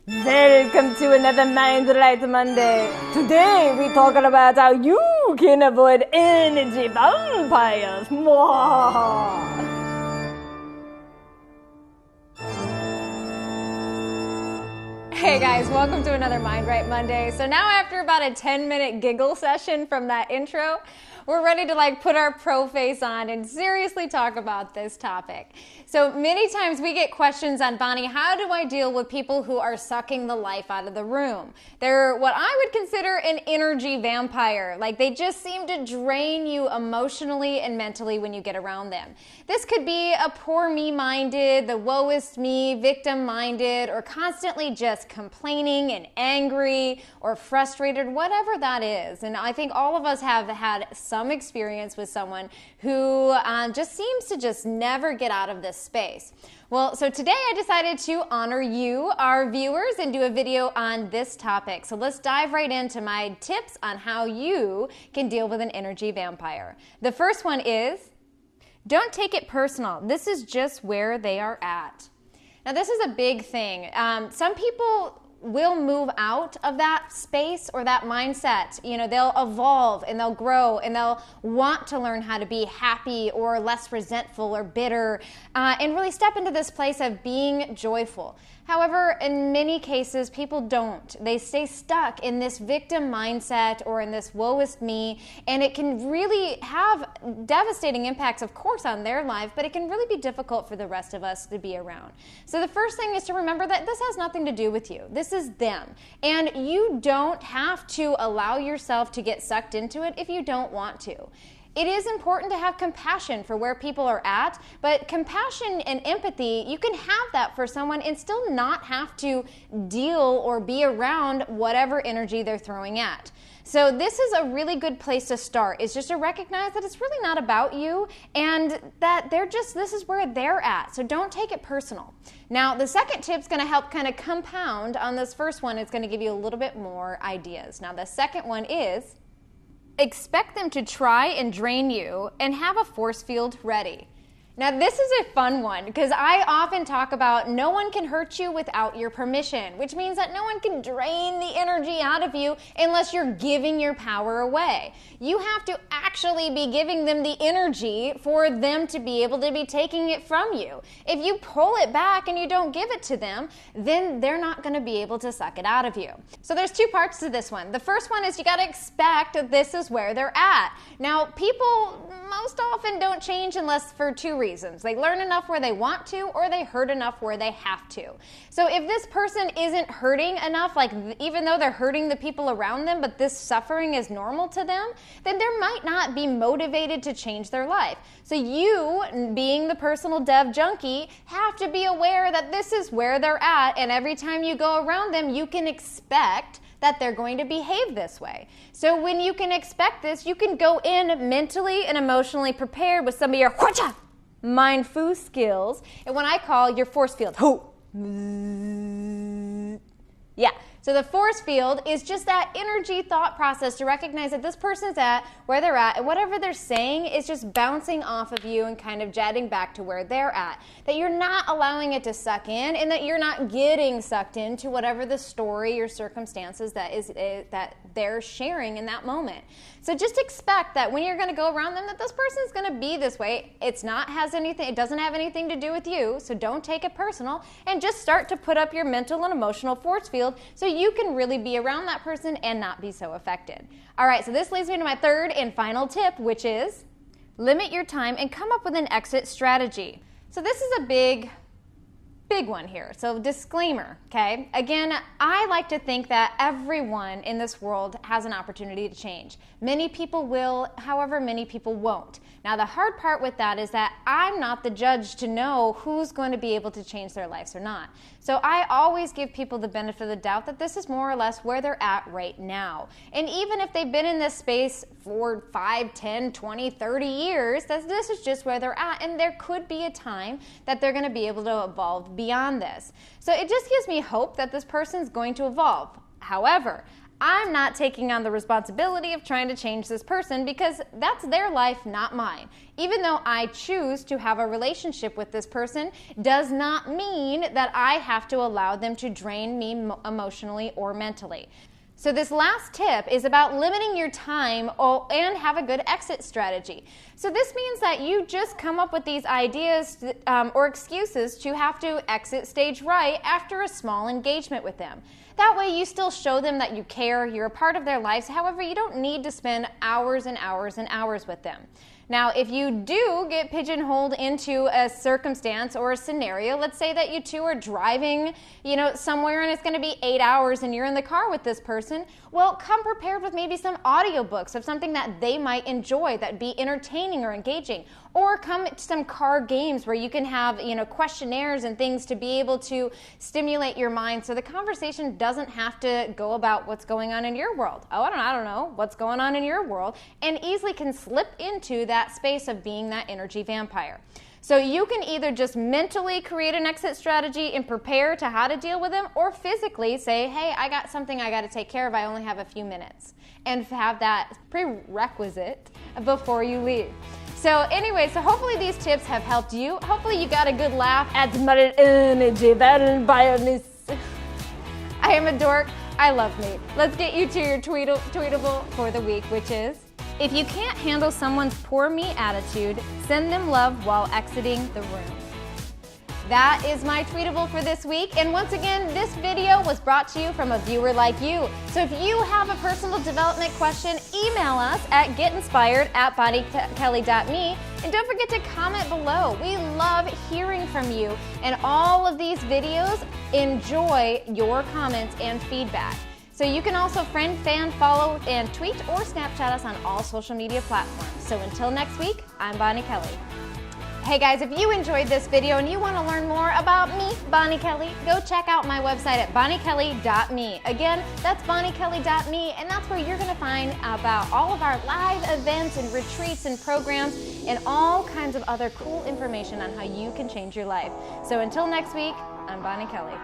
Welcome to another Mind Right Monday. Today we're talking about how you can avoid energy vampires. Mwah. Hey guys, welcome to another Mind Right Monday. So now after about a 10-minute giggle session from that intro, we're ready to put our pro face on and seriously talk about this topic. So many times we get questions on, Bonnie, how do I deal with people who are sucking the life out of the room? They're what I would consider an energy vampire. They just seem to drain you emotionally and mentally when you get around them. This could be a poor me-minded, the woeist me, victim-minded, or constantly just complaining and angry or frustrated, whatever that is. And I think all of us have had some experience with someone who just seems to just never get out of this space. Well, so today I decided to honor you, our viewers, and do a video on this topic. So let's dive right into my tips on how you can deal with an energy vampire. The first one is, don't take it personal. This is just where they are at. Now, this is a big thing. Some people will move out of that space or that mindset. They'll evolve and they'll grow and they'll want to learn how to be happy or less resentful or bitter and really step into this place of being joyful. However, in many cases, people don't. They stay stuck in this victim mindset or in this woe is me, and it can really have devastating impacts, of course, on their life, but it can really be difficult for the rest of us to be around. So the first thing is to remember that this has nothing to do with you. This is them. And you don't have to allow yourself to get sucked into it if you don't want to. It is important to have compassion for where people are at, but compassion and empathy, you can have that for someone and still not have to deal or be around whatever energy they're throwing at. So this is a really good place to start, is just to recognize that it's really not about you and that this is where they're at. So don't take it personal. Now, the second tip is going to help kind of compound on this first one. It's going to give you a little bit more ideas. Now, the second one is, expect them to try and drain you and have a force field ready. Now, this is a fun one because I often talk about no one can hurt you without your permission, which means that no one can drain the energy out of you unless you're giving your power away. You have to actually be giving them the energy for them to be able to be taking it from you. If you pull it back and you don't give it to them, then they're not going to be able to suck it out of you. So there's two parts to this one. The first one is you got to expect that this is where they're at. Now, people most often don't change unless for two reasons. They learn enough where they want to, or they hurt enough where they have to. So if this person isn't hurting enough, even though they're hurting the people around them, but this suffering is normal to them, then they might not be motivated to change their life. So you, being the personal dev junkie, have to be aware that this is where they're at, and every time you go around them, you can expect that they're going to behave this way. So when you can expect this, you can go in mentally and emotionally prepared with some of your mindful skills, and what I call your force field. Yeah. So the force field is just that energy thought process to recognize that this person's at where they're at, and whatever they're saying is just bouncing off of you and kind of jetting back to where they're at. That you're not allowing it to suck in, and that you're not getting sucked into whatever the story or circumstances that they're sharing in that moment. So just expect that when you're going to go around them, that this person's going to be this way. It doesn't have anything to do with you, so don't take it personal, and just start to put up your mental and emotional force field so you can really be around that person and not be so affected. All right, so this leads me to my third and final tip, which is limit your time and come up with an exit strategy. So this is a big one here. So disclaimer, okay? Again, I like to think that everyone in this world has an opportunity to change. Many people will, however, many people won't. Now, the hard part with that is that I'm not the judge to know who's going to be able to change their lives or not. So I always give people the benefit of the doubt that this is more or less where they're at right now. And even if they've been in this space for 5, 10, 20, 30 years, this is just where they're at. And there could be a time that they're going to be able to evolve beyond this. So it just gives me hope that this person's going to evolve. However, I'm not taking on the responsibility of trying to change this person because that's their life, not mine. Even though I choose to have a relationship with this person does not mean that I have to allow them to drain me emotionally or mentally. So this last tip is about limiting your time and have a good exit strategy. So this means that you just come up with these ideas or excuses to have to exit stage right after a small engagement with them. That way you still show them that you care, you're a part of their lives. However, you don't need to spend hours and hours and hours with them. Now, if you do get pigeonholed into a circumstance or a scenario, let's say that you two are driving, somewhere and it's going to be 8 hours and you're in the car with this person, well, come prepared with maybe some audiobooks of something that they might enjoy that'd be entertaining or engaging. Or come to some car games where you can have, questionnaires and things to be able to stimulate your mind so the conversation doesn't have to go about what's going on in your world. Oh, I don't know what's going on in your world, and easily can slip into that space of being that energy vampire. So you can either just mentally create an exit strategy and prepare to how to deal with them, or physically say, hey, I got something I got to take care of. I only have a few minutes, and have that prerequisite before you leave. So anyway, hopefully these tips have helped you. Hopefully you got a good laugh at my energy, that environment. I am a dork. I love me. Let's get you to your tweetable for the week, which is, if you can't handle someone's poor me attitude, send them love while exiting the room. That is my tweetable for this week. And once again, this video was brought to you from a viewer like you. So if you have a personal development question, email us at getinspired@bonniekelly.me. And don't forget to comment below. We love hearing from you. And all of these videos enjoy your comments and feedback. So you can also friend, fan, follow, and tweet or Snapchat us on all social media platforms. So until next week, I'm Bonnie Kelly. Hey guys, if you enjoyed this video and you want to learn more about me, Bonnie Kelly, go check out my website at bonniekelly.me. Again, that's bonniekelly.me, and that's where you're going to find about all of our live events and retreats and programs and all kinds of other cool information on how you can change your life. So until next week, I'm Bonnie Kelly.